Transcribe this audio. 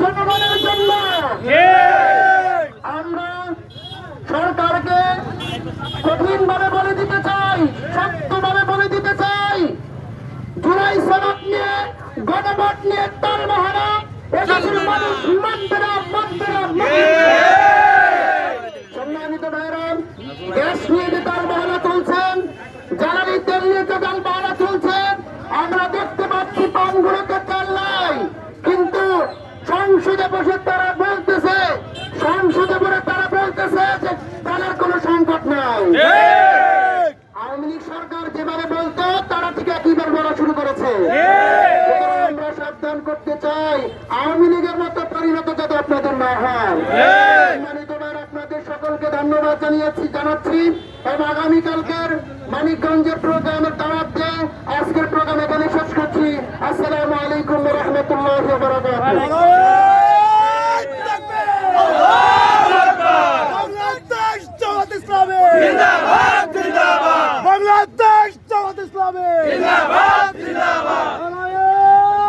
জনগণের জন্য। আমরা সরকারকে কঠিনভাবে বলে দিতে চাই, শক্তভাবে বলে দিতে চাই, জুলাই সনদ নিয়ে গণভোট নিয়ে তালবাহানা এদেশের মানুষ মানবে না, মানবে না, মানবে না। সম্মানিত ভাইরা, গ্যাস নিয়ে যে তালবাহানা চলছেন, জ্বালানি তেল নিয়ে যে তালবাহানা চলছেন, আমরা দেখতে পাচ্ছি পাম্পগুলোতে তেল নাই, কিন্তু সংসদে বসে তারা বলতেছে, সংসদে বসে তারা বলতেছে যে তেলের কোনো সংকট নাই। আওয়ামী লীগ সরকার যেভাবে বলতো তারা ঠিক একইবার বলা শুরু করেছে। আমরা সাবধান করতে চাই, আওয়ামী লীগের মতো পরিণত যাতে আপনাদের না হয়। আপনাদের সকলকে ধন্যবাদ জানাচ্ছি এবং আগামীকালকের মানিকগঞ্জের প্রোগ্রামের দাওয়াত দিয়ে আজকের প্রোগ্রাম এখানে শেষ করছি। আসসালামু আলাইকুম ওয়া রাহমাতুল্লাহি ওয়া বারাকাতুহু। বাংলাদেশ জামাত ইসলামী জিন্দাবাদ, জিন্দাবাদ। বাংলাদেশ জামাত ইসলামী জিন্দাবাদ।